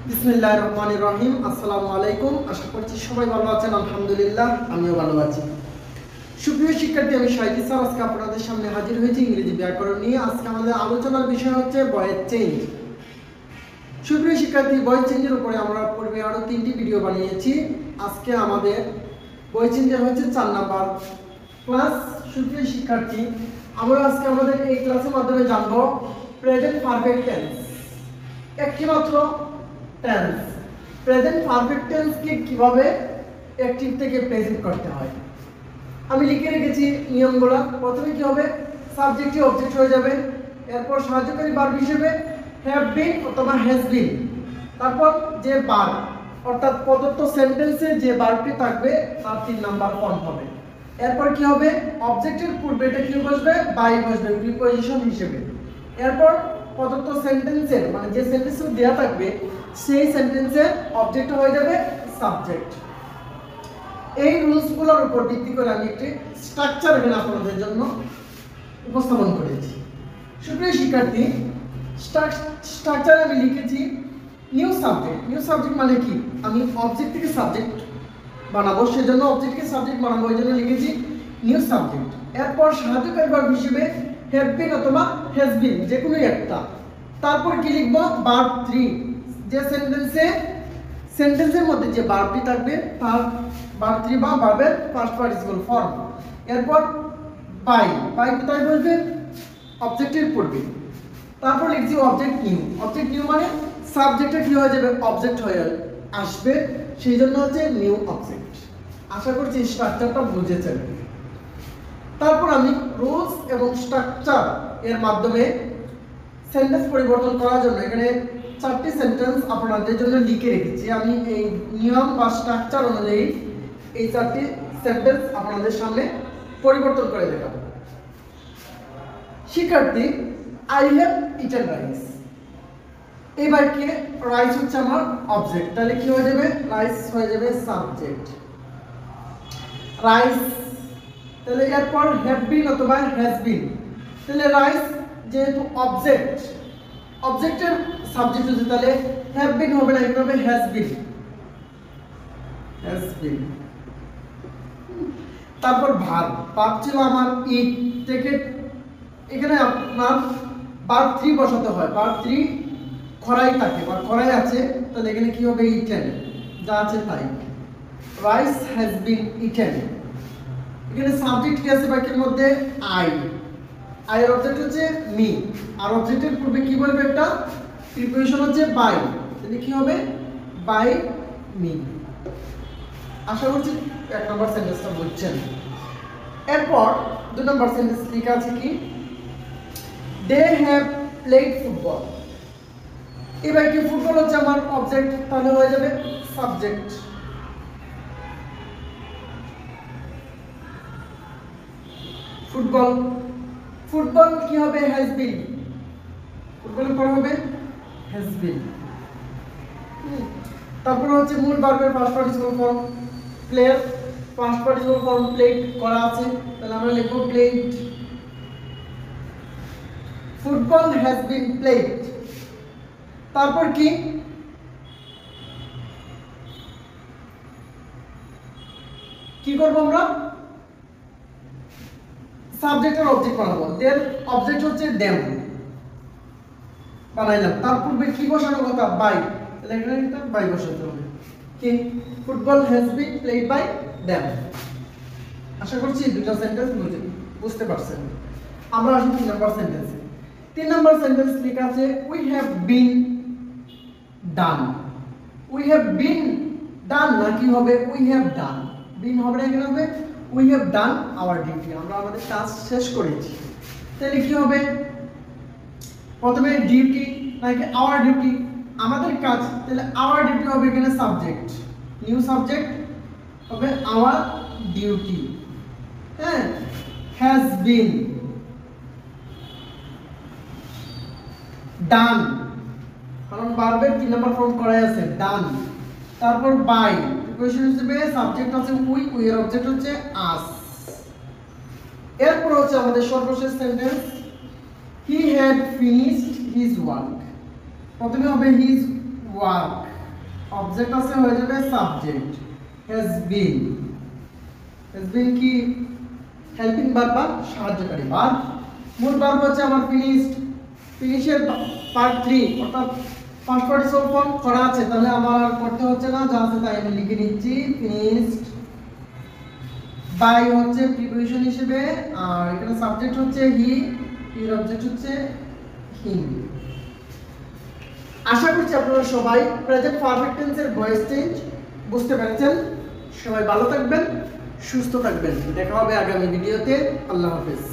বিসমিল্লাহির রহমানির রহিম। আসসালামু আলাইকুম। আশা করছি সবাই ভালো আছেন। আলহামদুলিল্লাহ, আমিও ভালো আছি। সুপ্রিয় শিক্ষার্থী, আমি শাহিদ স্যার আজকে আপনাদের সামনে হাজির হয়েছি ইংরেজি ব্যাকরণ নিয়ে। আজকে আমাদের আলোচনার বিষয় হচ্ছে ভয়েস চেঞ্জ। সুপ্রিয় শিক্ষার্থী, ভয়েস চেঞ্জের উপরে আমরা পূর্বে আরও 3টি ভিডিও বানিয়েছি। আজকে আমাদের ভয়েস চেঞ্জের হচ্ছে 4 নাম্বার ক্লাস। সুপ্রিয় শিক্ষার্থী, আমরা আজকে আমাদের এই ক্লাসের মাধ্যমে জানবো প্রেজেন্ট পারফেক্ট টেন্স। একটি মাত্র টেন্স, প্রেজেন্ট পারফেক্ট টেন্সকে কিভাবে অ্যাক্টিভ থেকে প্রেজেন্ট করতে হয়। আমি লিখে রেখেছি নিয়মগুলো। প্রথমে কি হবে, সাবজেক্টটি অবজেক্ট হয়ে যাবে, এরপর সাহায্যকারী ভার্ব হিসেবে হ্যাভ বিন অথবা হ্যাজ বিন, তারপর যে ভার্ব অর্থাৎ প্রদত্ত সেন্টেন্সে যে ভার্বটি থাকবে তার 3 নাম্বার ফর্ম হবে। এরপর কি হবে, অবজেক্টের পূর্বে এটা কি বসবে, বাই বসবে প্রিপজিশন হিসেবে। এরপর প্রদত্ত সেন্টেন্সের মানে যে সেন্টেন্স দেওয়া থাকবে সেই সেন্টেন্সের অবজেক্ট হয়ে যাবে সাবজেক্ট। এই রুলসগুলোর উপর ভিত্তি করে আমি একটি স্ট্রাকচার এখানে আপনাদের জন্য উপস্থাপন করেছি। সুপ্রিয় শিক্ষার্থী, স্ট্রাকচার আমি লিখেছি নিউ সাবজেক্ট। নিউ সাবজেক্ট মানে কি, আমি অবজেক্ট থেকে সাবজেক্ট বানাবো, সেজন্য অবজেক্টকে সাবজেক্ট বানাবো, এই জন্য লিখেছি নিউ সাবজেক্ট। এরপর সাহায্যকারী ভার্ব হিসেবে হ্যাভ বিন অথবা হ্যাজ বিন, যে কোনো একটা। তারপর কি লিখবো, ভার্ব 3, যে সেন্টেন্সের মধ্যে যে ভার্বটি থাকবে তার ভার্ব 3 বা ভার্বের ফার্স্ট পার্টিসিপল ফর্ম। এরপর বাই কোথায় বসবে, অবজেক্টের পূর্বে। তারপর লিখছি অবজেক্ট নিউ। অবজেক্ট নিউ মানে সাবজেক্টটা কি হয়ে যাবে, অবজেক্ট হয়ে আসবে, সেই জন্য হচ্ছে নিউ অবজেক্ট। আশা করছি স্ট্রাকচারটা বুঝেছেন। তারপর আমি রুলস এবং স্ট্রাকচার এর মাধ্যমে সেন্টেন্স পরিবর্তন করার জন্য এখানে 4টি সেন্টেন্স আপনাদের জন্য লিখে রেখেছি। আমি এই নিয়ম বা স্ট্রাকচার অনুযায়ী এই 4টি সেন্টেন্স আপনাদের সামনে পরিবর্তন করে দেখাবো। শিক্ষার্থী, আই হ্যাভ ইটেন রাইস। এই বাক্যে রাইস হচ্ছে আমার অবজেক্ট, তাহলে কি হয়ে যাবে, রাইস হয়ে যাবে সাবজেক্ট। রাইস, তাহলে এরপর হ্যাভ বিন অথবা হ্যাজ বিন, তাহলে রাইস যেহেতু অবজেক্ট, অবজেক্টের সাবজেক্ট হচ্ছে, তাহলে হ্যাভ বিন হবে না, এখানে হবে হ্যাজ বিন। Has been. তারপর ভার্ব ছিল আমার ইট থেকে, এখানে আপনার ভার্ব 3 বসাতে হয়। ভার্ব 3 খরাই থাকে বা খরাই আছে, তাহলে এখানে কি হবে, ইটেন, যা আছে তাই। Rice has been eaten. এখানে সাবজেক্ট কি আছে বাক্যের মধ্যে, আই। আই এর অবজেক্ট হচ্ছে মি, আর অবজেক্টের পূর্বে কি বলবে, একটা প্রিপজিশন হচ্ছে বাই, তাহলে কি হবে, বাই মি। আশা করছি 1 নম্বর সেন্টেন্সটা বুঝছেন। এরপর 2 নম্বর সেন্টেন্স লেখা আছে কি, দে হ্যাভ প্লেড ফুটবল। এবার কি, ফুটবল হচ্ছে আমার অবজেক্ট, তাহলে হয়ে যাবে সাবজেক্ট। ফুটবল, ফুটবল কি হবে, হ্যাজ বিন। ফুটবলের পর হবে হ্যাজ বিন। তারপর হচ্ছে মূল ভার্বের first participle form, player first participle form played করা আছে, তাহলে আমরা লিখব played. Football has been played. তারপর কি করব, আমরা সাবজেক্টের অবজেক্ট বানাবো। দের অবজেক্ট হচ্ছে দেম, বানাইলাম। তার পূর্বে কি বসানো কথা, বাই, তাহলে এখানে একটা বাই বসাতে হবে। কি, football has been played by them. আশা করছি 2টা সেন্টেন্স বুঝতে পারছেন। আমরা আসি 3 নম্বর সেন্টেন্সে। 3 নম্বর সেন্টেন্স লেখা আছে we have been done. We have been done না কি হবে, উই হ্যাভ ডান। বিন হবে না, এখানে হবে we have done our duty, আমরা আমাদের কাজ শেষ করেছি। তাহলে কি হবে, প্রথমে ডিউটি নাকি আওয়ার ডিউটি, আমাদের কাজ, তাহলে আওয়ার ডিউটি হবে এখানে সাবজেক্ট, নিউ সাবজেক্ট হবে আওয়ার ডিউটি। হ্যাঁ, হ্যাজ বিন ডান, কারণ ভার্বের 3 নম্বর ফর্ম করাই আছে, ডান। তারপর বাই, প্রিপজিশন হিসেবে সাবজেক্ট আছে উই, উই এর অবজেক্ট হচ্ছে আস। এরপর হচ্ছে আমাদের সর্বশেষ sentence, he had finished his work. প্রথমে হবে হিজ ওয়ার্ক, অবজেক্ট আছে হয়ে যাবে সাবজেক্ট হ্যাজ বিন কি হেল্পিং ভার্ব বা সাহায্যকারী ভার্ব মূল ভার্ব হচ্ছে আমার ফিনিশের পার্ট 3 অর্থাৎ ফার্স্ট পার্টিসিপল ফর্ম করা আছে তাহলে আমার আর করতে হচ্ছে না যা আছে তাই আমি লিখে নিচ্ছি ফিনিশড বাই হচ্ছে প্রিপোজিশন হিসেবে আর এখানে সাবজেক্ট হচ্ছে হি এর অবজেক্ট হচ্ছে হিম আশা করছি আপনারা সবাই প্রেজেন্ট পারফেক্ট টেন্সের ভয়েস চেঞ্জ বুঝতে পেরেছেন সবাই ভালো থাকবেন সুস্থ থাকবেন দেখা হবে আগামী ভিডিওতে আল্লাহ হাফেজ